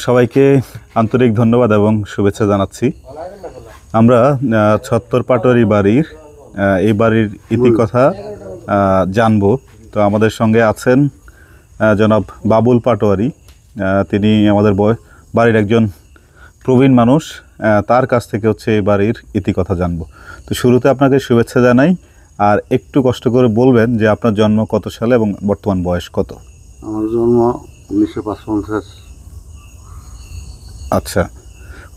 সবাইকে আন্তরিক ধন্যবাদ এবং শুভেচ্ছা জানাচ্ছি। আমরা ছত্তর পাটোয়ারি বাড়ির এই বাড়ির ইতিকথা জানবো। তো আমাদের সঙ্গে আছেন জনাব বাবুল পাটোয়ারি। তিনি আমাদের বাড়ির একজন প্রবীণ মানুষ। তার কাছ থেকে হচ্ছে এই বাড়ির ইতিকথা জানবো। তো শুরুতে আপনাকে শুভেচ্ছা জানাই, আর একটু কষ্ট করে বলবেন যে আপনার জন্ম কত সালে এবং বর্তমান বয়স কত? আমার জন্ম 1955। আচ্ছা,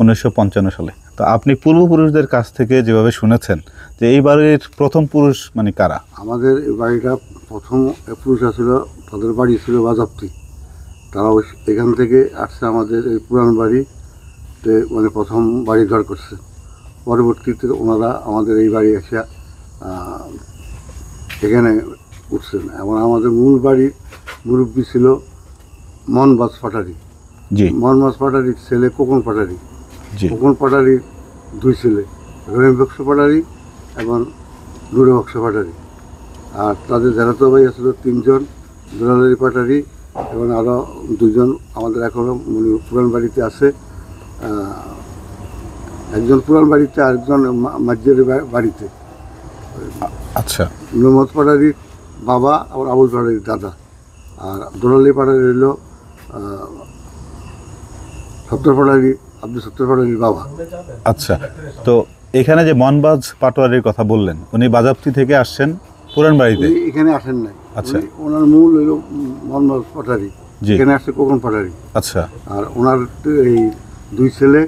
1955 সালে। তো আপনি পূর্বপুরুষদের কাছ থেকে যেভাবে শুনেছেন যে এই বাড়ির প্রথম পুরুষ মানে কারা? আমাদের এই বাড়িটা প্রথম পুরুষরা ছিল, তাদের বাড়ি ছিল বাজাপ্তি। তারা এখান থেকে আসছে আমাদের এই পুরান বাড়িতে, মানে প্রথম বাড়ি ঘর করছে। পরবর্তীতে ওনারা আমাদের এই বাড়ি এসে এখানে উঠছেন। এবং আমাদের মূল বাড়ির মুরব্বী ছিল মোহনবাজ পাটারি। জি। মোহনবাজ পাটারির ছেলে কোকন পাটারি। জি। কোকন পাটারির দুই ছেলে, রহিম বক্স পাটারি এবং নুরে বক্স পাটারি। আর তাদের জেলাতো ভাই আসলে 3 জন, দুলালী পাটারি এবং আরও 2 জন আমাদের এখনও পুরান বাড়িতে আছে। একজন পুরান বাড়িতে, আরেকজন মাঝের বাড়িতে। আচ্ছা। নুরমত পাটারির বাবা আর আবুল পাটারির দাদা। আর দুলালী পাটারি হইল সত্তর পাটারি, আব্দুল সত্তর পাটারির বাবা। আচ্ছা, তো এখানে যে মোহনবাজ পাটোয়ারির কথা বললেন, উনি বাজাপ্তি থেকে আসছেন পুরান বাড়িতে? এখানে আসেন নাই। আচ্ছা। ওনার মূল হইল মোহনবাজ পাটারি, এখানে আসছে কোকন পাটারি। আচ্ছা। আর ওনার এই 2 ছেলে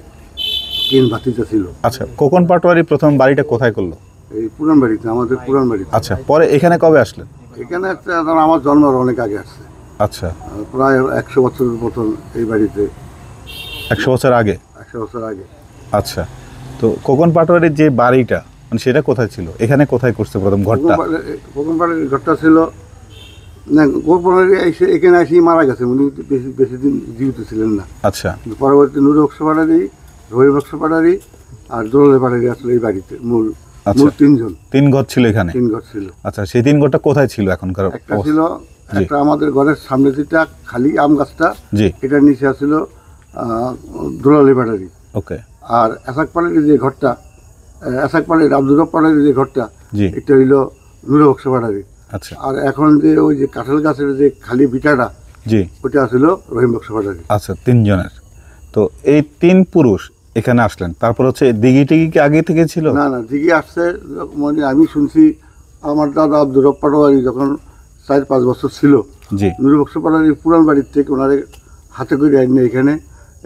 3 ভাতিজা ছিল। আচ্ছা, কোকন পাটোয়ারি প্রথম বাড়িটা কোথায় করলো? এই পুরান বাড়িতে, আমাদের পুরান বাড়িতে। আচ্ছা, পরে এখানে কবে আসলেন? এখানে একটা আমার জন্মের অনেক আগে আসছে। আচ্ছা, প্রায় 100 বছরের মতন এই বাড়িতে। 100 বছর আগে? 100 বছর আগে। আচ্ছা, তো কোকন পাটোয়ারির যে বাড়িটা মানে সেটা কোথায় ছিল? এখানে কোথায় করছে প্রথম ঘরটা? কোকন পাটারির ঘরটা ছিল না, কোকন পাটারি এসে এখানে এসেই মারা গেছে। উনি বেশি দিন জীবিত ছিলেন না। আচ্ছা। পরবর্তী নুরে বক্স পাটারি, রহিম বক্স পাটারি আর দুলালী পাটারি আসলে এই বাড়িতে মূল 3 জন। 3 ঘর ছিল এখানে? 3 ঘর ছিল। আচ্ছা, সেই 3 ঘরটা কোথায় ছিল এখনকার? একটা ছিল, একটা আমাদের ঘরের সামনে যেটা খালি আম গাছটা, জি, এটার নিচে ছিল দুলালী পাটারি। ওকে। আর এসাক পাটারির যে ঘরটা, এসাক পাটারি আব্দুল রব পাটারির যে ঘরটা, জি, এটা হইল নুরে বক্স পাটারি। আচ্ছা। আর এখন যে ওই যে কাঁঠাল গাছের যে খালি বিটাটা, জি, ওটা ছিল রহিম বক্স পাটারি। আচ্ছা, 3 জনের। তো এই 3 পুরুষ এখানে আসলেন, তারপর হচ্ছে দিঘি টিঘি কি আগে থেকে ছিল? না না, দিঘি আসছে মানে আমি শুনছি আমার দাদা আব্দুর রব পাটোয়ারি যখন 4-5 বছর ছিল, জি, নুরে বক্স পাটারির পুরান বাড়ির থেকে ওনারে হাতে করে আইনে এখানে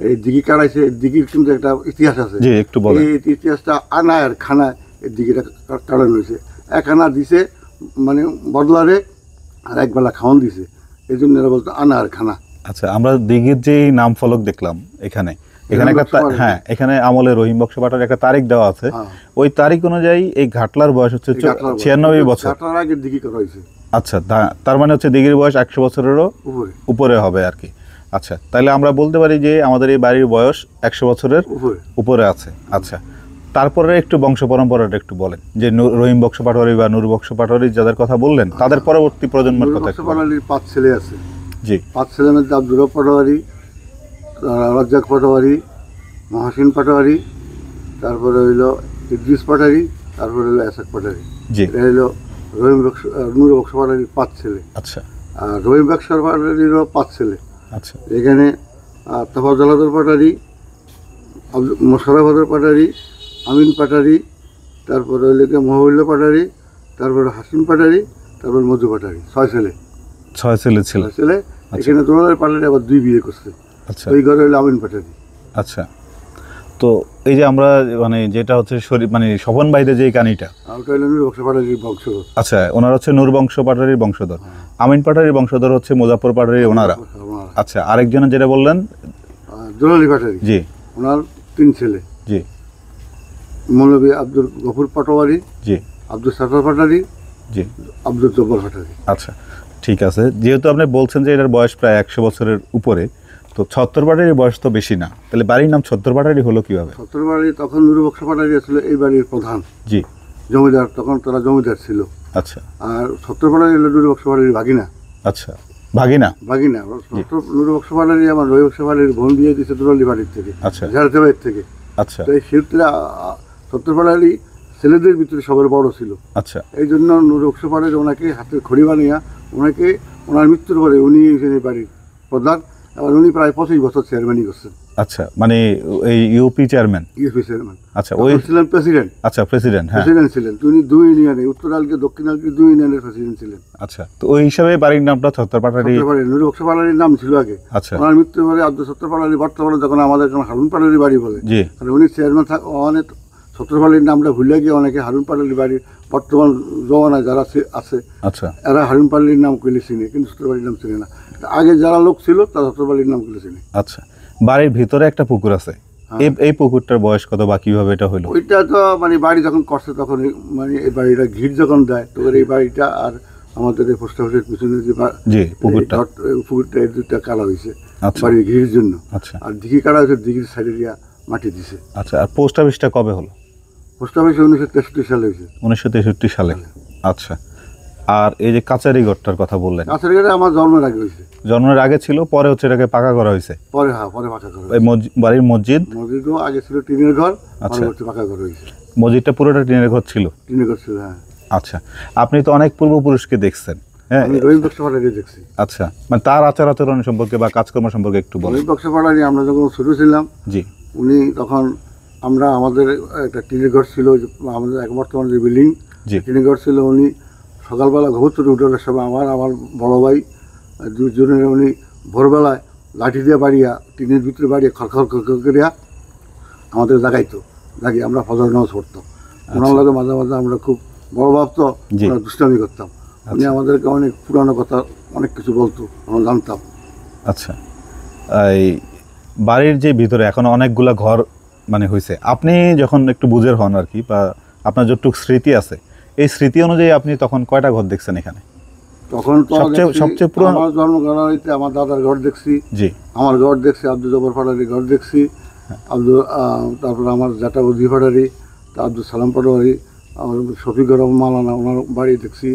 এই দিঘি কাটাইছে। দিঘির কিন্তু একটা ইতিহাস আছে। জি, একটু বলেন। এই ইতিহাসটা আনায় আর খানায় এই দিঘিটা কাটানো হয়েছে। 1 আনা দিছে মানে বদলারে, আর 1 বেলা খাওয়ান দিছে, এই জন্য এরা বলতো আনা আর খানা। আচ্ছা, আমরা দিঘির যে নাম ফলক দেখলাম এখানে একটা, হ্যাঁ, এখানে আমলে রহিম বক্স পাটোয়ারির একটা তারিখ দেওয়া আছে। ওই তারিখ অনুযায়ী এই ঘাটলার বয়স হচ্ছে 96 বছর। ঘাটলার আগে দিঘি করা হয়েছে। আচ্ছা, তার মানে হচ্ছে দিঘির বয়স 100 বছরেরও উপরে হবে আর কি। আচ্ছা, তাহলে আমরা বলতে পারি যে আমাদের এই বাড়ির বয়স 100 বছরের উপরে আছে। আচ্ছা, তারপরে একটু বংশ পরম্পরাটা একটু বলেন, যে রহিম বক্স পাটোয়ারি বা নূর বক্স পাটোয়ারি যাদের কথা বললেন তাদের পরবর্তী প্রজন্মের কথা। পাটোয়ারির 5 ছেলে আছে। জি। 5 ছেলের মধ্যে আব্দুর রব পাটোয়ারি, রাজ্জাক পাটোয়ারি, মহাসিন পাটোয়ারি, তারপরে হইল ইদ্রিস পাটোয়ারি, তারপরে হইল এসাক পাটোয়ারি। জি। এটা হইল রহিম বক্স নূর বক্স পাটোয়ারির 5 ছেলে। আচ্ছা। আর রহিম বক্স পাটোয়ারিরও 5 ছেলে। আচ্ছা। এখানে তাফাজ্জল পাটারি, মোশাররফ পাটারি, আমিন পাটারি, তারপরে হইল মহবুল্লাহ পাটারি, তারপরে হাসিম পাটারি, তারপর মধু পাটারি। 6 ছেলে। 6 ছেলে ছিল। 6 ছেলে। এখানে দুলালী পাটারি আবার 2 বিয়ে করছে। আচ্ছা। ওই ঘরে হইল আমিন পাটারি। আচ্ছা, তো এই যে আমরা মানে যেটা হচ্ছে মানে স্বপন ভাইদের যে কানিটা, ওটা হইল নূর বক্স পাটারির বংশধর। আচ্ছা, ওনারা হচ্ছে নূর বংশ পাটোয়ারির বংশধর। আমিন পাটোয়ারির বংশধর হচ্ছে মুজাফর পাটোয়ারি ওনারা। আচ্ছা, আরেকজনের যেটা বললেন দুলালী পাটারি, জি, ওনার 3 ছেলে। জি। মৌলভী আব্দুল গফুর পাটোয়ারি, জি, আব্দুল সাত্তার পাটারি, জি, আব্দুল জব্বার পাটারি। আচ্ছা, ঠিক আছে। যেহেতু আপনি বলছেন যে এটার বয়স প্রায় 100 বছরের উপরে, তো ছত্তর পাটারির বয়স তো বেশি না, তাহলে বাড়ির নাম ছত্তর পাটারি হলো কিভাবে? ছত্তর বাড়ি তখন নূর বক্স পাটারি ছিল এই বাড়ির প্রধান। জি। জমিদার, তখন তারা জমিদার ছিল। আচ্ছা। আর ছত্তর পাটারি হলো নূর বক্স পাটারির ভাগিনা। আচ্ছা, ভাগিনা। বাগিনা নুরু বক্স পাটারি আমার রবি বক্স পাটারির বোন বিয়ে দিয়েছে দুলালি বাড়ির থেকে, আচ্ছা ঝাড়তে বাড়ির থেকে। আচ্ছা তো এই সেক্ষেত্রে সত্তর পাটারি ছেলেদের ভিতরে সবার বড় ছিল। আচ্ছা এই জন্য নুরু বক্স পাটারি ওনাকে হাতের খড়ি বানিয়ে ওনাকে ওনার মৃত্যুর পরে উনি এই বাড়ির প্রধান, এবং উনি প্রায় 25 বছর চেয়ারম্যানই করছেন। আচ্ছা, মানে এই ইউপি চেয়ারম্যান। UP chairman. আচ্ছা, ওই ছিলেন প্রেসিডেন্ট। আচ্ছা, প্রেসিডেন্ট। হ্যাঁ, প্রেসিডেন্ট ছিলেন তিনি 2 ইউনিয়নে, উত্তর আলকে দক্ষিণ আলকে 2 ইউনিয়নের প্রেসিডেন্ট ছিলেন। আচ্ছা, তো ওই হিসাবে বাড়ির নামটা ছত্তর পাটারি। নুরু বক্স পাটারির নাম ছিল আগে। আচ্ছা, ওনার মৃত্যুর পরে আব্দুল সত্তর পাটারি বর্তমানে যখন আমাদের এখন হারুন পাটারি বাড়ি বলে, জি কারণ উনি চেয়ারম্যান অনেক সত্তর পাটারির নামটা ভুলে গিয়ে অনেকে হারুন পাটারি বাড়ির বর্তমান জমানায় যারা আছে আচ্ছা এরা হারুন পাটারির নাম কইলে চিনে, কিন্তু সত্তর পাটারির নাম চিনে না। আগে যারা লোক ছিল তারা সত্তর পাটারির নাম কইলে চিনে। আচ্ছা, বাড়ির ভিতরে একটা পুকুর আছে, এই পুকুরটার বয়স কত বা কিভাবে এটা হলো? ওইটা তো মানে বাড়ি যখন করছে তখন মানে এই বাড়িটা ঘির যখন দেয় তখন এই বাড়িটা আর আমাদের এই পোস্ট অফিসের পিছনে যে জি পুকুরটা, পুকুরটা এই দুইটা কাটা হয়েছে আচ্ছা বাড়ির ঘির জন্য। আচ্ছা আর দিঘি কাটা হয়েছে, দিঘির সাইডে দিয়া মাটি দিছে। আচ্ছা, আর পোস্ট অফিসটা কবে হলো? পোস্ট অফিস 1963 সালে হয়েছে। 1963 সালে। আচ্ছা, আর এই যে কাচারি ঘরটার কথা বললেন, কাছের ঘরে আমার জন্মের আগে হয়েছে। জন্মের আগে ছিল, পরে হচ্ছে এটাকে পাকা করা হয়েছে। পরে পরে পাকা করা এই বাড়ির মসজিদ মসজিদও আগে ছিল টিনের ঘর, আচ্ছা। পরবর্তী পাকা করা হয়েছে। মসজিদটা পুরোটা টিনের ঘর ছিল। টিনের ঘর ছিল, হ্যাঁ। আচ্ছা, আপনি তো অনেক পূর্বপুরুষকে দেখছেন, হ্যাঁ? আমি রহিম বক্স পাটারি দেখছি। আচ্ছা, মানে তার আচার আচরণ সম্পর্কে বা কাজকর্ম সম্পর্কে একটু বলুন। রহিম বক্স পাটারি আমরা যখন ছোট ছিলাম জি উনি তখন আমাদের একটা টিনের ঘর ছিল, আমাদের এক বর্তমানে যে বিল্ডিং জি টিনের ঘর ছিল। উনি সকালবেলা ঘুর থেকে উঠার সময় আমার বড় ভাই দুজনের উনি ভোরবেলায় লাঠি দিয়ে বাড়িয়া টিনের ভিতরে বাড়িয়ে খড়খড় করিয়া আমাদের জাগাইতো, জাগিয়ে আমরা ফজর নামাজ পড়তাম। ওনার লাগে মাঝে মাঝে আমরা খুব বড় ভাবতো, জি। আমরা দুষ্টামি করতাম। উনি আমাদেরকে অনেক পুরানো কথা অনেক কিছু বলতো, আমরা জানতাম। আচ্ছা, এই বাড়ির যে ভিতরে এখন অনেকগুলা ঘর মানে হয়েছে, আপনি যখন একটু বুঝের হন আর কি, বা আপনার যতটুকু স্মৃতি আছে, এই স্মৃতি অনুযায়ী আপনি তখন কয়টা ঘর দেখছেন এখানে? তখন তো সবচেয়ে পুরনো আমার জন্মগ্রহণ হইতে আমার দাদার ঘর দেখছি, জি আমার ঘর দেখছি, আব্দুল জব্বার পাটারি ঘর দেখছি, তারপর আমার জ্যাঠা উদ্দি পাটারি, আব্দুল সালাম পাটারি, আমার শফিকুর রহমান মালানা ওনার বাড়ি দেখছি।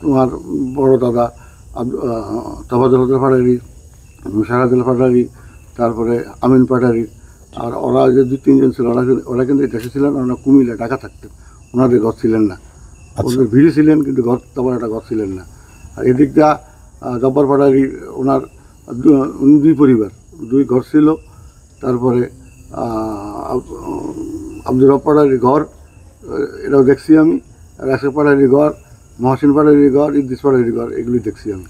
তোমার বড় দাদা তফাজুল পাটারি, মুশাহাদুল পাটারি, তারপরে আমিন পাটারি। আর ওরা যে 2-3 জন ছিল ওরা কিন্তু দেশে ছিলেন, ওরা কুমিল্লা ঢাকা থাকতেন, ওনাদের ঘর ছিলেন না। ওদের ভিড়ে ছিলেন কিন্তু ঘর তেমন একটা ঘর ছিলেন না। আর এদিকটা জব্বার পাটারি ওনার 2 পরিবার, 2 ঘর ছিল। তারপরে আব্দুর রব পাটারির ঘর, এটাও দেখছি আমি। রাশেদ পাটারির ঘর, মহসিন পাটারির ঘর, ইদ্রিস পাটারির ঘর, এগুলি দেখছি আমি।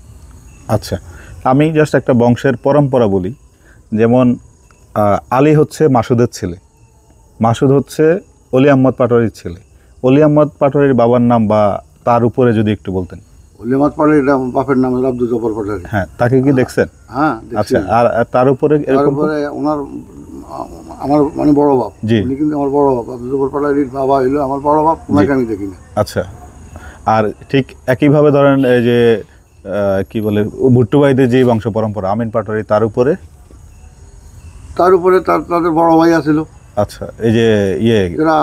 আচ্ছা, আমি জাস্ট একটা বংশের পরম্পরা বলি। যেমন আলী হচ্ছে মাসুদের ছেলে, মাসুদ হচ্ছে অলি আহমদ পাটোয়ারির ছেলে। অলি আহমদ পাটোয়ারির বাবার নাম বা তার উপরে যদি একটু বলতেন। অলি আহমদ পাটারির বাপের নাম হলো আব্দুল জব্বার পাটারি। হ্যাঁ, তাকে কি দেখছেন? হ্যাঁ, আচ্ছা, আর তার উপরে এরকম তারপরে ওনার আমার মানে বড় বাপ, জি। উনি কিন্তু আমার বড় বাপ, আব্দুল জব্বার পাটারির বাবা হইলো আমার বড় বাপ, ওনাকে আমি দেখি না। আচ্ছা, আর ঠিক একইভাবে ধরেন এই যে কি বলে ভুট্টু ভাইদের যে বংশ পরম্পরা, আমিন পাটোয়ারি, তার উপরে তাদের বড় ভাই আছিল। আচ্ছা, এই যে যারা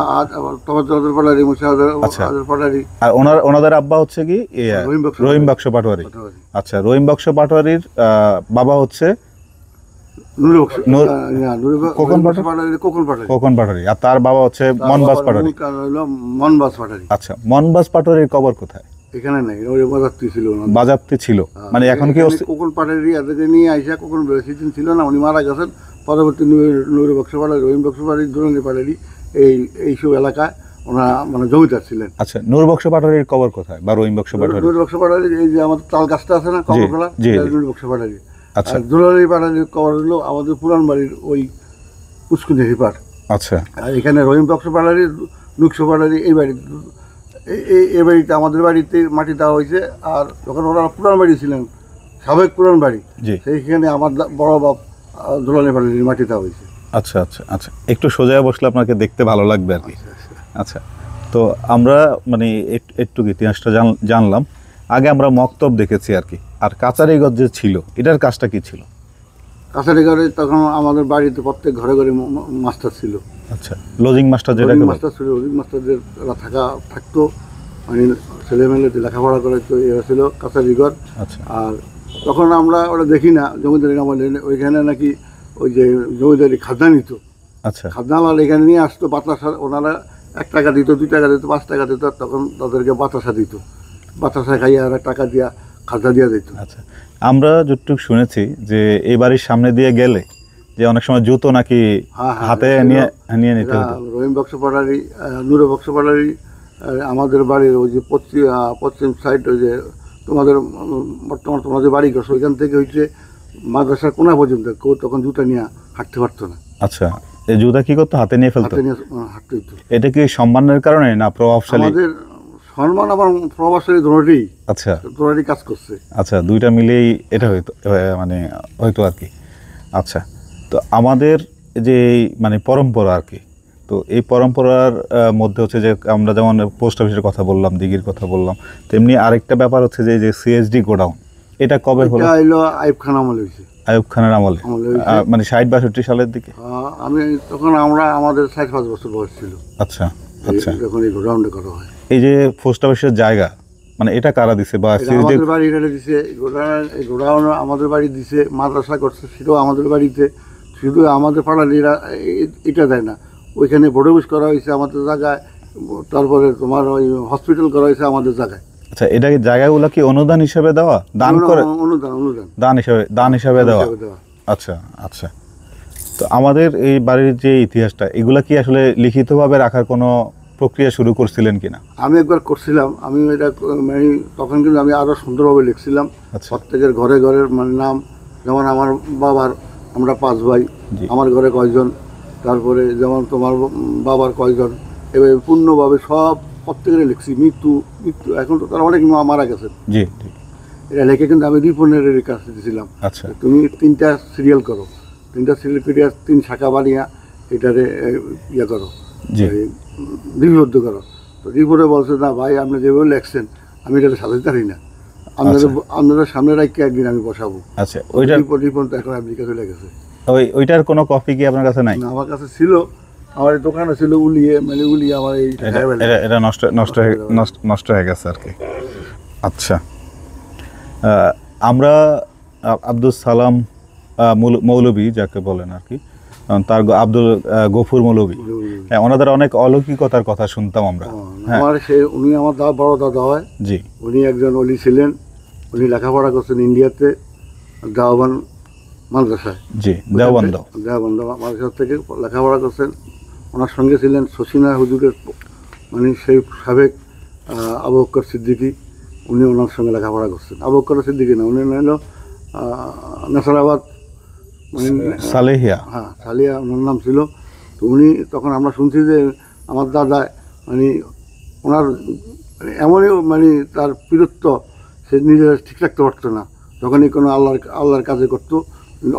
তফাজুল পাটারি, আচ্ছা। মুশাহাদুল পাটারি। আর ওনাদের আব্বা হচ্ছে কি রহিম বক্স পাটোয়ারি। আচ্ছা, রহিম বক্স পাটোয়ারির বাবা হচ্ছে কোকন পাটোয়ারি, আর তার বাবা হচ্ছে মনবাজ পাটোয়ারি। মনবাজ পাটারি। আচ্ছা, মনবাজ পাটোয়ারির কবর কোথায়? এখানে নেই, ওই বাজাপ্তি ছিল। বাজাপ্তি ছিল, মানে এখন কি কোকন পাটারি এদেরকে নিয়ে আইসা, কোকন বেশিদিন ছিল না, উনি মারা গেছেন। পরবর্তী নূর বক্স পাটারি, রহিম বক্স পাটারি, দুরঙ্গি পাটারি, এইসব এলাকায় ওনারা মানে জমিদার ছিলেন। আচ্ছা, নূর বক্স পাটোয়ারির কবর কোথায় বা রহিম বক্স পাটোয়ারি? নূর বক্স পাটারি এই যে আমাদের তাল গাছটা আছে না, কবরতলা, নূর বক্স পাটারি। আচ্ছা, দুলালি পাটারির কবর হলো আমাদের পুরান বাড়ির ওই পুষ্কুনি হিপার। আচ্ছা, আর এখানে রহিম বক্স পাটারি, নুকশো পাটারি, এই বাড়ি এই বাড়িতে আমাদের বাড়িতে মাটি দেওয়া হয়েছে। আর যখন ওরা পুরান বাড়ি ছিলেন, সাবেক পুরান বাড়ি, সেইখানে আমার বড় বাপ দুলালি পাটারির মাটি দেওয়া হয়েছে। আচ্ছা আচ্ছা আচ্ছা, একটু সোজা বসলে আপনাকে দেখতে ভালো লাগবে আর কি। আচ্ছা, তো আমরা মানে একটু ইতিহাসটা জানলাম। আগে আমরা মক্তব দেখেছি আর কি। আর কাচারিঘর যে ছিল, এটার কাজটা কি ছিল? কাছারিঘরে তখন আমাদের বাড়িতে প্রত্যেক ঘরে ঘরে মাস্টার ছিল। আচ্ছা, লজিং মাস্টার যেটা মাস্টার ছিল, লজিং মাস্টারদের থাকতো, মানে ছেলেমেয়েদের লেখাপড়া করাইতো, এরা ছিল কাছারিঘর। আচ্ছা, আর তখন আমরা ওটা দেখি না জমিদারি আমলে, ওইখানে নাকি ওই যে জমিদারি খাজনা নিত, আচ্ছা খাজনাওয়াল এখানে নিয়ে আসতো বাতাসা, ওনারা 1 টাকা দিত, 2 টাকা দিত, 5 টাকা দিত, তখন তাদেরকে বাতাসা দিত, বাতাসা খাইয়ে আর টাকা দিয়া খাজনা দিয়া দিত। আচ্ছা, আমরা যতটুকু শুনেছি যে এই বাড়ির সামনে দিয়ে গেলে যে অনেক সময় জুতো নাকি হ্যাঁ, হ্যাঁ, হাতে নিয়ে নিয়ে নিতে হতো। রহিম বক্স পাটারি, নূরে বক্স পাটারি, আমাদের বাড়ির ওই যে পশ্চিম সাইড, ওই যে তোমাদের বর্তমান তোমাদের বাড়ি করছো ওইখান থেকে হচ্ছে মাদ্রাসার কোনা পর্যন্ত কেউ তখন জুতা নিয়ে হাঁটতে পারতো না, আচ্ছা, এই জুতা কি করতো? হাতে নিয়ে ফেলতো। হাতে নিয়ে হাঁটতে হতো। এটা কি সম্মানের কারণে না প্রভাবশালী? আমাদের সম্মান আমার প্রভাবশালী ধরনেরই, আচ্ছা ধরনেরই কাজ করছে। আচ্ছা, দুইটা মিলেই এটা হইতো, মানে হয়তো আর কি। আচ্ছা, তো আমাদের যে এই মানে পরম্পরা আর কি, তো এই পরম্পরার মধ্যে হচ্ছে যে আমরা যেমন পোস্ট অফিসের কথা বললাম, দিঘির কথা বললাম, তেমনি আরেকটা ব্যাপার হচ্ছে যে যে সিএসডি গোডাউন, এটা কবে হলো? এটা হলো আইয়ুব খান আমলে হয়েছে। আইয়ুব খানের আমলে, মানে 60-62 সালের দিকে। আমি তখন আমাদের 60-5 বছর বয়স ছিল। আচ্ছা আচ্ছা, যখন এই গোডাউনটা করা হয়। এই যে পোস্ট অফিসের জায়গা, মানে এটা কারা দিছে বা সিএসডি? আমাদের বাড়ি এটা দিছে, গোডাউন আমাদের বাড়ি দিছে, মাদ্রাসা করছে সেটাও আমাদের বাড়িতে, শুধু আমাদের পাড়ার এটা দেয় না, ওইখানে বোর্ড অফিস করা হয়েছে আমাদের জায়গায়, তারপরে তোমার ওই হসপিটাল করা হয়েছে আমাদের জায়গায়। আচ্ছা, এটা কি জায়গাগুলো কি অনুদান হিসেবে দেওয়া, দান করে? অনুদান দান হিসেবে দেওয়া। আচ্ছা আচ্ছা, তো আমাদের এই বাড়ির যে ইতিহাসটা, এগুলা কি আসলে লিখিতভাবে রাখার কোনো প্রক্রিয়া শুরু করছিলেন কিনা? আমি একবার করছিলাম, আমি এটা মানে তখন কিন্তু আমি আরও সুন্দরভাবে লিখছিলাম। আচ্ছা, প্রত্যেকের ঘরে ঘরের মানে নাম, যেমন আমার বাবার, আমরা 5 ভাই, জি। আমার ঘরে কয়জন, তারপরে যেমন তোমার বাবার কয়জন, এবার পূর্ণভাবে সব প্রত্যেকের লিখছি। মৃত্যু মৃত্যু এখন তো তারা অনেক মারা গেছেন, জি জি। এটা লিখে কিন্তু আমি রিপনের কাছে দিয়েছিলাম, আচ্ছা, তুমি 3টা সিরিয়াল করো, 3টা সিরিয়াল করে 3 শাখা বানিয়ে এটারে ইয়ে করো, জি। লিপিবদ্ধ করো। তো রিপোর্টে বলছে না ভাই, আপনি যেভাবে লেখছেন আমি এটা সাজাতে পারি না, আপনাদের সামনে রাখতে একদিন আমি বসাবো। আচ্ছা, ওইটার রিপোর্ট এখন আমেরিকা চলে গেছে। ওইটার কোনো কপি কি আপনার কাছে নাই? না, আমার কাছে ছিল, আমার এই দোকানে ছিল, উলিয়ে আমার এই এটা নষ্ট হয়ে গেছে আর কি। আচ্ছা, আমরা আব্দুল সালাম মৌলভী যাকে বলেন আর কি, তার আব্দুল গফুর মৌলভী, হ্যাঁ, ওনাদের অনেক অলৌকিকতার কথা শুনতাম আমরা। হ্যাঁ, উনি আমার বড় দাদা হয়। জি। উনি একজন অলি ছিলেন, উনি লেখাপড়া করছেন ইন্ডিয়াতে দেওবান মাদ্রাসায়। জি, দেওবন্দ মাদ্রাসা থেকে লেখাপড়া করছেন। ওনার সঙ্গে ছিলেন শশীনা হুজুরের মানে সেই সাবেক আবু বকর সিদ্দিকী, উনি ওনার সঙ্গে লেখাপড়া করছেন। আবু বকর সিদ্দিকী না, উনি হলো নাসারাবাদ, মানে সালেহিয়া। হ্যাঁ, সালিয়া ওনার নাম ছিল। তো উনি তখন আমরা শুনছি যে আমার দাদা মানে ওনার এমনই মানে তার বীরত্ব, সে নিজের ঠিক রাখতে পারতো না, যখনই কোনো আল্লাহর কাজে করতো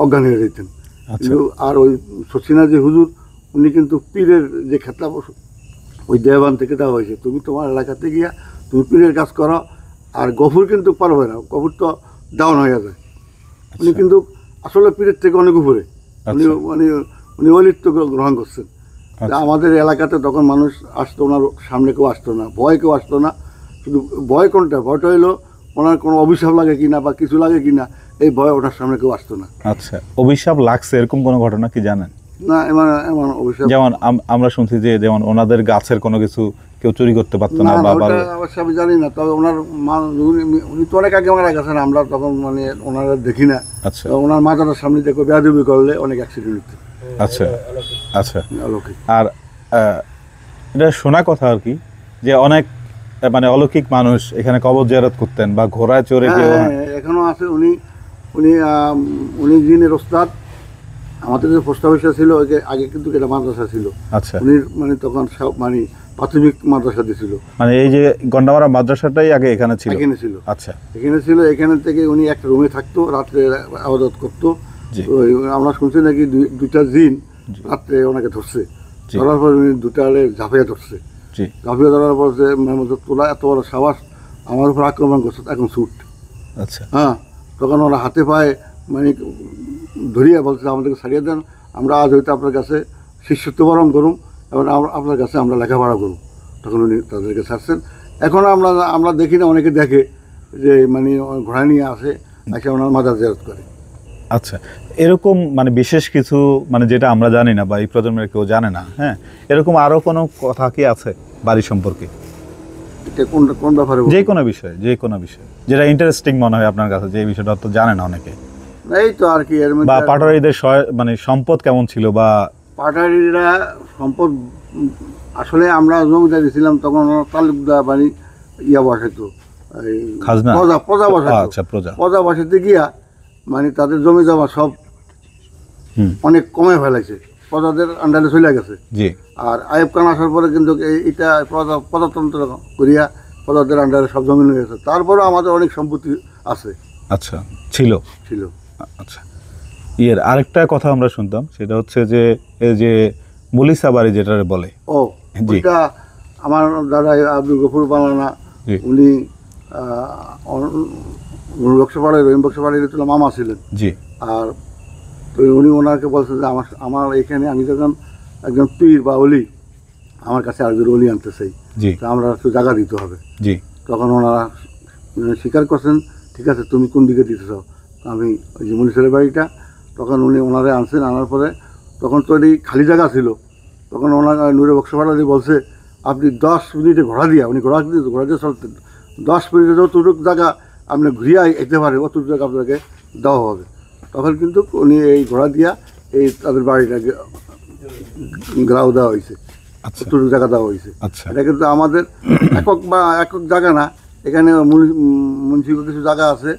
অজ্ঞান হয়ে যেতেন। কিন্তু আর ওই শচীনা যে হুজুর, উনি কিন্তু পীরের যে খেতাব ওই দেওবান থেকে দেওয়া হয়েছে, তুমি তোমার এলাকাতে গিয়া তুমি পীরের কাজ করো। আর গফুর কিন্তু পারবে না, গফুর তো ডাউন হয়ে যায়। উনি কিন্তু আসলে পীরের থেকে অনেক উপরে, উনি মানে উনি অলিত্ব গ্রহণ করছেন। আমাদের এলাকাতে তখন মানুষ আসতো, ওনার সামনে কেউ আসতো না, ভয় কেউ আসতো না। শুধু ভয় কোনটা, ভয়টা হইলো ওনার কোনো অভিশাপ লাগে কিনা বা কিছু লাগে কিনা, এই ভয় ওনার সামনে কেউ আসতো না। আচ্ছা, অভিশাপ লাগছে এরকম কোনো ঘটনা কি জানেন? না, এমন অভিশাপ যেমন আমরা শুনছি যে যেমন ওনাদের গাছের কোনো কিছু কেউ চুরি করতে পারতো না, বা অবশ্য আমি জানি না, তবে ওনার উনি তো অনেক আগে মারা গেছেন, আমরা তখন মানে ওনারা দেখি না। আচ্ছা, ওনার মাথাটার সামনে দেখো বেয়াদবি করলে অনেক অ্যাক্সিডেন্ট হচ্ছে। আচ্ছা আচ্ছা। অলৌকিক। আর এটা শোনা কথা আর কি, যে অনেক মানে অলৌকিক মানুষ এখানে কবর জিয়ারত করতেন বা ঘোড়ায় চড়ে কেউ। এখনো আছে। উনি উনি উনি জিনের ওস্তাদ। আমাদের যে পোস্ট অফিসটা ছিল ওই যে আগে কিন্তু এটা মাদ্রাসা ছিল। আচ্ছা, উনি মানে তখন সব মানে প্রাথমিক মাদ্রাসা দিয়েছিল, মানে এই যে গন্ডামারা মাদ্রাসাটাই আগে এখানে ছিল। এখানে ছিল। আচ্ছা, এখানে ছিল। এখানে থেকে উনি একটা রুমে থাকতো, রাত্রে আবাদত করতো। আমরা শুনছি নাকি 2টা জিন রাত্রে ওনাকে ধরছে, ধরার পর উনি 2টা ঝাঁপিয়ে ধরছে। ঝাঁপিয়ে ধরার পর যে তোলা এত বড় সাবাস আমার উপর আক্রমণ করছে, এখন ছুট। আচ্ছা, হ্যাঁ, তখন ওরা হাতে পায়ে মানে ধরিয়ে বলছে আমাদেরকে ছাড়িয়ে দেন, আমরা আজ হয়তো আপনার কাছে শিষ্যত্ব বরণ করুন এবং আপনার কাছে আমরা লেখাপড়া করুন। তখন উনি তাদেরকে ছাড়ছেন। এখন আমরা দেখি না, অনেকে দেখে যে মানে ঘোড়া নিয়ে আসে, এসে ওনার মাজার জিয়ারত করে। আচ্ছা, এরকম মানে বিশেষ কিছু মানে যেটা আমরা জানি না বা এই প্রজন্মের কেউ জানে না, হ্যাঁ, এরকম আরো কোনো কথা কি আছে বাড়ি সম্পর্কে? এটা কোন ব্যাপারে যে কোনো বিষয়, যে কোনো বিষয় যেটা ইন্টারেস্টিং মনে হয় আপনার কাছে, যে বিষয়টা তো জানে না অনেকে, এই তো আর কি। এর বা মধ্যে পাটোয়ারিদের মানে সম্পদ কেমন ছিল বা পাটারিরা সম্পদ আসলে আমরা জমিদারি ছিলাম তখন ওরা তালুকদার বাড়ি ইয়া বসাইতো, এই খাজনা? প্রজা বসাইতো। আচ্ছা, প্রজা। প্রজা বসাইতে গিয়া মানে তাদের জমি জমা সব হুম। অনেক কমে ফেলেছে, প্রজাদের আন্ডারে চলে গেছে। জি। আর আইয়ুব খান আসার পরে কিন্তু এটা প্রজাতন্ত্র করিয়া প্রজাদের আন্ডারে সব জমি নিয়ে গেছে। তারপরেও আমাদের অনেক সম্পত্তি আছে, আচ্ছা, ছিল। ছিল। আচ্ছা, আরেকটা কথা আমরা শুনতাম, সেটা হচ্ছে যে এই যে মুলিসা বাড়ি যেটা বলে। ও জি। ওইটা আমার দাদা আব্দুল গফুর বানানা, জি। উনি বক্সপাড়ায় রহিম বক্সপাড়ায় ছিল, মামা ছিলেন। জি। আর তো উনি ওনাকে বলছেন যে আমার এখানে আমি যখন একজন পীর বা অলি, আমার কাছে আরেকজন অলি আনতে চাই, জি। তো আমরা একটু জায়গা দিতে হবে। জি। তখন ওনারা স্বীকার করছেন, ঠিক আছে তুমি কোন দিকে দিতে চাও। আমি ওই যে মনীষের বাড়িটা, তখন উনি ওনারে আনছেন। আনার পরে তখন তো এই খালি জায়গা ছিল, তখন ওনার নূরে বক্সপাড়ালি বলছে আপনি 10 মিনিটে ঘোড়া দিয়া, উনি ঘোড়া দিয়ে চলতেন, 10 মিনিটে যতটুকু জায়গা আপনি ঘুরিয়ে যেতে পারে অতটুকু জায়গা আপনাকে দেওয়া হবে। তখন কিন্তু উনি এই ঘোড়া দিয়া এই তাদের বাড়িটাকে গ্রাও দেওয়া হয়েছে, আচ্ছা। অতটুকু জায়গা দেওয়া হয়েছে। আচ্ছা। এটা কিন্তু আমাদের একক জায়গা না, এখানে মুন্সিগো কিছু জায়গা আছে,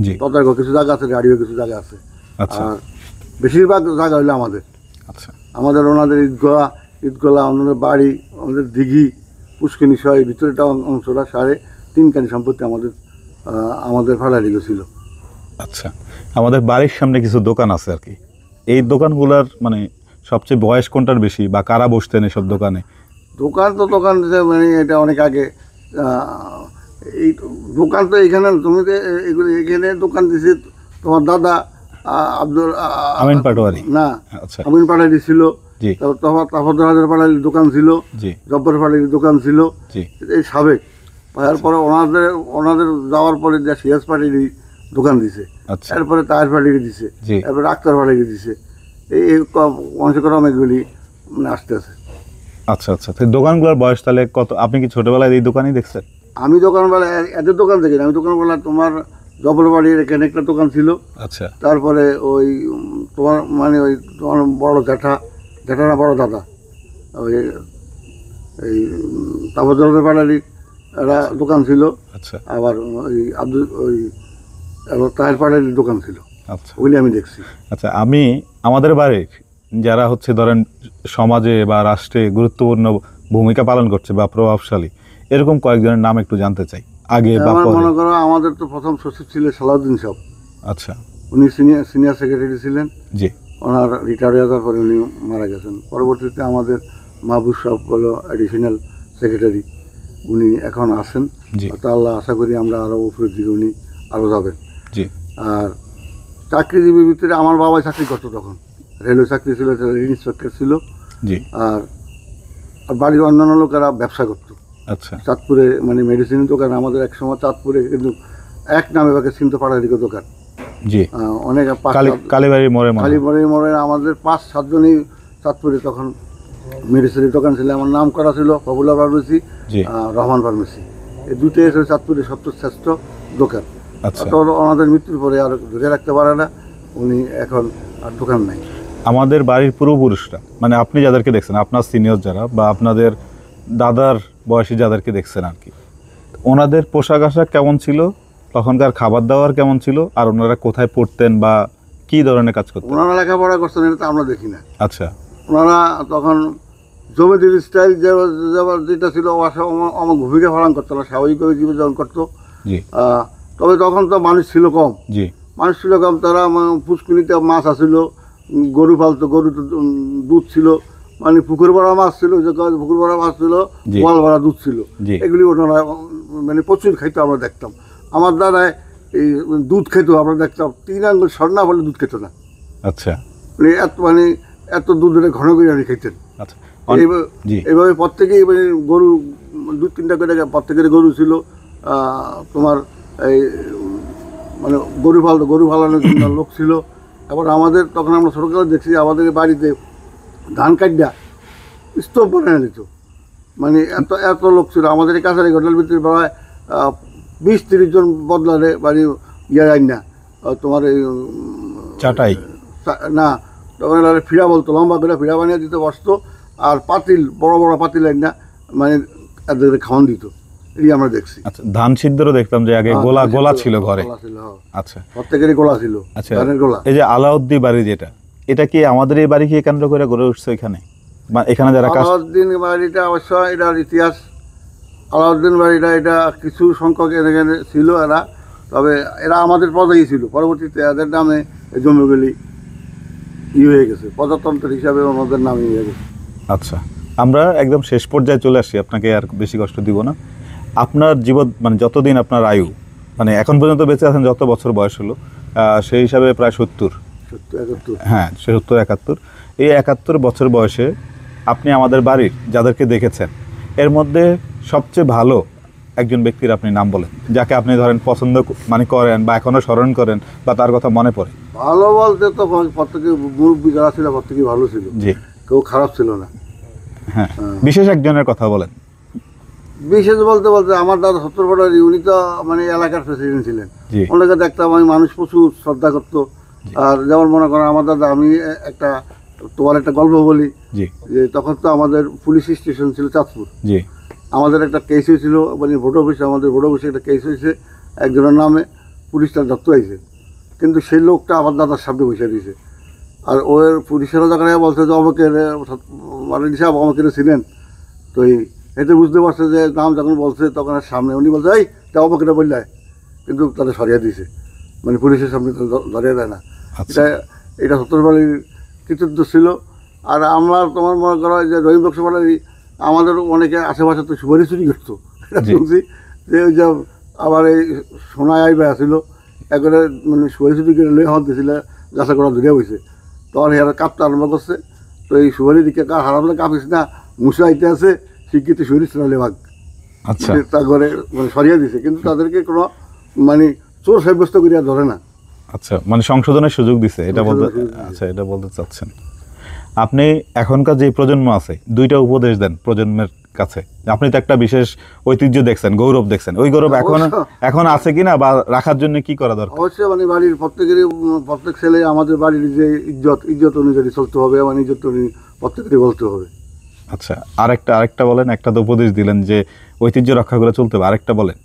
জি। তদারক কিছু জায়গা আছে, গাড়িও কিছু জায়গা আছে। আচ্ছা। আর বেশিরভাগ জায়গা হইলো আমাদের। আচ্ছা। আমাদের ওনাদের ঈদগোলা, ওনাদের বাড়ি, আমাদের দিঘি, পুষ্কিনী সহ এই ভিতরেটা অংশটা 3.5 কানি সম্পত্তি আমাদের ভাড়ারি ছিল। আচ্ছা, আমাদের বাড়ির সামনে কিছু দোকান আছে আর কি, এই দোকানগুলোর মানে সবচেয়ে বয়স কোনটার বেশি বা কারা বসতেন এসব দোকানে? দোকান মানে এটা অনেক আগে। এই দোকান তো এখানে তুমি তো এগুলো এখানে দোকান দিছে তোমার দাদা আব্দুল আমিন পাটোয়ারি। না, আচ্ছা। আমিন পাটারি ছিল, জি। তারপর পাটারির দোকান ছিল, জি। জব্বর পাটারির দোকান ছিল, জি। এই সাবেক। তারপরে ওনাদের যাওয়ার পরে যে সিয়াজ পাটির দোকান দিছে, আচ্ছা। এরপরে তাহের পাটিকে দিছে, জি। এরপরে আক্তার পাটিকে দিছে, এই অংশক্রম এগুলি মানে আসতে আছে। আচ্ছা। আচ্ছা, তো দোকানগুলোর বয়স তাহলে কত? আপনি কি ছোটবেলায় এই দোকানই দেখছেন? আমি দোকানবেলা এদের দোকান দেখি না, আমি দোকানবেলা তোমার জবলবাড়ির এখানে একটা দোকান ছিল। আচ্ছা। তারপরে ওই তোমার মানে ওই তোমার বড় জ্যাঠা না বড় দাদা, ওই এই তাপজলের পাড়ালির একটা দোকান ছিল। আচ্ছা। আবার ওই তাহের পাড়ালির দোকান ছিল, আচ্ছা। ওইগুলি আমি দেখছি। আচ্ছা, আমি আমাদের বাড়ির যারা হচ্ছে ধরেন সমাজে বা রাষ্ট্রে গুরুত্বপূর্ণ ভূমিকা পালন করছে বা প্রভাবশালী, এরকম কয়েকজনের নাম একটু জানতে চাই, আগে বা আমার পরে। মনে করো আমাদের তো প্রথম সচিব ছিল সালাউদ্দিন সাহেব, আচ্ছা। উনি সিনিয়র সেক্রেটারি ছিলেন। জি। ওনার রিটায়ার হয়ে যাওয়ার পরে উনি মারা গেছেন। পরবর্তীতে আমাদের মাহবুব সাহেব হলো অ্যাডিশনাল সেক্রেটারি, উনি এখন আছেন। জি। তো আল্লাহ আশা করি আমরা আরও উপরের দিকে উনি আরও যাবেন। জি। আর চাকরিজীবীর ভিতরে আমার বাবা চাকরি করতো, তখন রেলওয়ে চাকরি ছিল, ইন্সপেক্টর ছিল। জি। আর বাড়ির অন্যান্য লোকেরা ব্যবসা করতো। আচ্ছা। চাঁদপুরে মানে মেডিসিনের দোকান, আমাদের একসময় চাঁদপুরে কিন্তু এক নামে বাকি চিনতে পাড়ার দিকে দোকান। জি। অনেক কালীবাড়ি মোড়ে মোড়ে আমাদের 5-7 জনই চাঁদপুরে তখন মেডিসিনের দোকান ছিল। আমার নাম করা ছিল পপুলার ফার্মেসি, জি। রহমান ফার্মেসি। এই দুটোই হচ্ছে চাঁদপুরের সবচেয়ে শ্রেষ্ঠ দোকান। আচ্ছা। তো ওনাদের মৃত্যুর পরে আর ধরে রাখতে পারে না, উনি এখন আর দোকান নাই। আমাদের বাড়ির পূর্বপুরুষরা মানে আপনি যাদেরকে দেখছেন, আপনার সিনিয়র যারা বা আপনাদের দাদার বয়সী যাদেরকে দেখছেন আর কি, ওনাদের পোশাক আশাক কেমন ছিল, তখনকার খাবার দাবার কেমন ছিল, আর ওনারা কোথায় পড়তেন বা কি ধরনের কাজ করতেন? ওনারা লেখাপড়া করছেন এটা তো আমরা দেখি না। আচ্ছা। ওনারা তখন জমিদারি স্টাইল যেটা ছিল আমার ভূমিকা পালন করতো না, স্বাভাবিকভাবে জীবনযাপন করতো। জি। তবে তখন তো মানুষ ছিল কম। জি। মানুষ ছিল কম, তারা পুষ্কুনিতে মাছ আসছিল, গরু পালতো, গরু দুধ ছিল, মানে পুকুর ভরা মাছ ছিল, পুকুর ভরা মাছ ছিল, গোয়াল ভরা দুধ ছিল। এগুলি ওনারা মানে প্রচুর খাইতো, আমরা দেখতাম। আমার দ্বারায় এই দুধ খেত, আমরা দেখতাম 3 আঙ্গুল স্বর্ণা বলে দুধ খেত না। আচ্ছা। মানে এত দুধের ঘন করে খেতেন। আচ্ছা। এইভাবে প্রত্যেকেই মানে গরু 2-3টা করে প্রত্যেকের গরু ছিল। তোমার এই মানে গরু ফালানোর জন্য লোক ছিল। এবার আমাদের তখন আমরা ছোটোকালে দেখছি আমাদের বাড়িতে ধান কাটিয়া স্তূপ বানিয়ে দিত, মানে এত এত লোক ছিল আমাদের এই কাছারি হোটেল ভিতরে প্রায় 20-30 জন বদলারে বাড়ি আইন না তোমার এই চাটাই না তখন এরা ফিরা বলতো, লম্বা করে ফিরা বানিয়ে দিতে বসতো, আর পাতিল বড় বড় পাতিল আইন না মানে এদের খাওয়ান দিত। এই আমরা দেখছি। আচ্ছা, ধান সিদ্ধরও দেখতাম যে আগে গোলা গোলা ছিল ঘরে। আচ্ছা, প্রত্যেকেরই গোলা ছিল। আচ্ছা, ধানের গোলা। এই যে আলাউদ্দিন বাড়ি যেটা, এটা কি আমাদের এই বাড়িকে কেন্দ্র করে গড়ে উঠছে এখানে, বা এখানে যারা আলাউদ্দিন বাড়িটা অবশ্য এটার ইতিহাস, আলাউদ্দিন বাড়িটা এটা কিছু সংখ্যক এখানে ছিল এরা, তবে এরা আমাদের পদেই ছিল। পরবর্তীতে এদের নামে এই জমিগুলি হয়ে গেছে, প্রজাতন্ত্র হিসাবে আমাদের নামে হয়ে গেছে। আচ্ছা, আমরা একদম শেষ পর্যায়ে চলে আসি, আপনাকে আর বেশি কষ্ট দিব না। আপনার জীবন মানে যতদিন আপনার আয়ু, মানে এখন পর্যন্ত বেঁচে আছেন, যত বছর বয়স হলো সেই হিসাবে প্রায় 70, 71। হ্যাঁ 70-71। এই 71 বছর বয়সে আপনি আমাদের বাড়ির যাদেরকে দেখেছেন এর মধ্যে সবচেয়ে ভালো একজন ব্যক্তির আপনি নাম বলেন, যাকে আপনি ধরেন পছন্দ মানে করেন বা এখনো স্মরণ করেন বা তার কথা মনে পড়ে। ভালো বলতে তো প্রত্যেকে মুরব্বী যারা ছিল প্রত্যেকেই ভালো ছিল, জি, কেউ খারাপ ছিল না। হ্যাঁ, বিশেষ একজনের কথা বলেন। বিশেষ বলতে বলতে আমার দাদা সত্তর পাটারি, উনি তো মানে এলাকার প্রেসিডেন্ট ছিলেন। জি, ওনাকে দেখতাম আমি, মানুষ প্রচুর শ্রদ্ধা করতো। আর যেমন মনে করেন আমার দাদা, আমি তোমার একটা গল্প বলি, জি, যে তখন তো আমাদের পুলিশ স্টেশন ছিল চাঁদপুর। জি, আমাদের একটা কেস হয়েছিল, মানে ভোট অফিসে, আমাদের ভোট অফিসে একটা কেস হয়েছে, একজনের নামে পুলিশটা ধরতে হয়েছে, কিন্তু সেই লোকটা আমার দাদার সামনে বসে দিয়েছে। আর ওর পুলিশেরা যখন বলছে যে অমকের মানে সাহেব অমকের ছিলেন, তো এতে বুঝতে পারছে যে নাম যখন বলছে তখন আর সামনে উনি বলছে এই তা অমকেরা বললে, কিন্তু তাদের সরিয়ে দিয়েছে, মানে পুলিশের সামনে তো ধরিয়ে দেয় না। আচ্ছা, এটা সত্যবাড়ির কৃতিত্ব ছিল। আর আমরা তোমার মনে করো যে রহিম বক্সবাড়ি, আমাদের অনেকে আশেপাশে তো সুপারি চুরি করতো, এটা শুনছি যে ওই যে আবার এই সোনায় আইবা আসছিল একবারে, মানে সুপারি চুরি করে লই হাত দিয়েছিল, গাছা করা ধরিয়া হয়েছে, তখন এরা কাঁপতে আরম্ভ করছে। তো এই সুপারি দিকে হারামলে কাঁপিস না, মুসা আইতে আছে, শিক্ষিত সুপারি শোনালে ভাগ। আচ্ছা, তা করে মানে সরিয়ে দিছে, কিন্তু তাদেরকে কোনো মানে চোর সাব্যস্ত করিয়া ধরে না। আচ্ছা, মানে সংশোধনের সুযোগ দিছে এটা বলতে। আচ্ছা, এটা বলতে চাচ্ছেন আপনি। এখনকার যে প্রজন্ম আছে, দুইটা উপদেশ দেন প্রজন্মের কাছে। আপনি তো একটা বিশেষ ঐতিহ্য দেখছেন, গৌরব দেখছেন, ওই গৌরব এখন আছে কিনা বা রাখার জন্য কি করা দরকার? অবশ্যই মানে বাড়ির প্রত্যেক ছেলে আমাদের বাড়ির যে ইজ্জত অনুযায়ী চলতে হবে, মানে ইজ্জত প্রত্যেকেরই বলতে হবে। আচ্ছা, আরেকটা বলেন। একটা তো উপদেশ দিলেন যে ঐতিহ্য রক্ষা করে চলতে হবে, আরেকটা বলেন।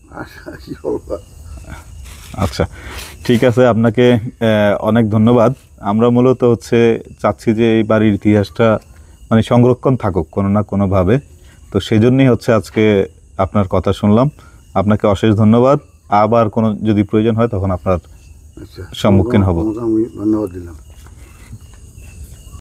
কি বলবো? আচ্ছা, ঠিক আছে, আপনাকে অনেক ধন্যবাদ। আমরা মূলত চাচ্ছি যে এই বাড়ির ইতিহাসটা মানে সংরক্ষণ থাকুক কোনো না কোনোভাবে, তো সেই জন্যই আজকে আপনার কথা শুনলাম। আপনাকে অশেষ ধন্যবাদ। আবার কোনো যদি প্রয়োজন হয় তখন আপনার সম্মুখীন হব। আমি ধন্যবাদ দিলাম।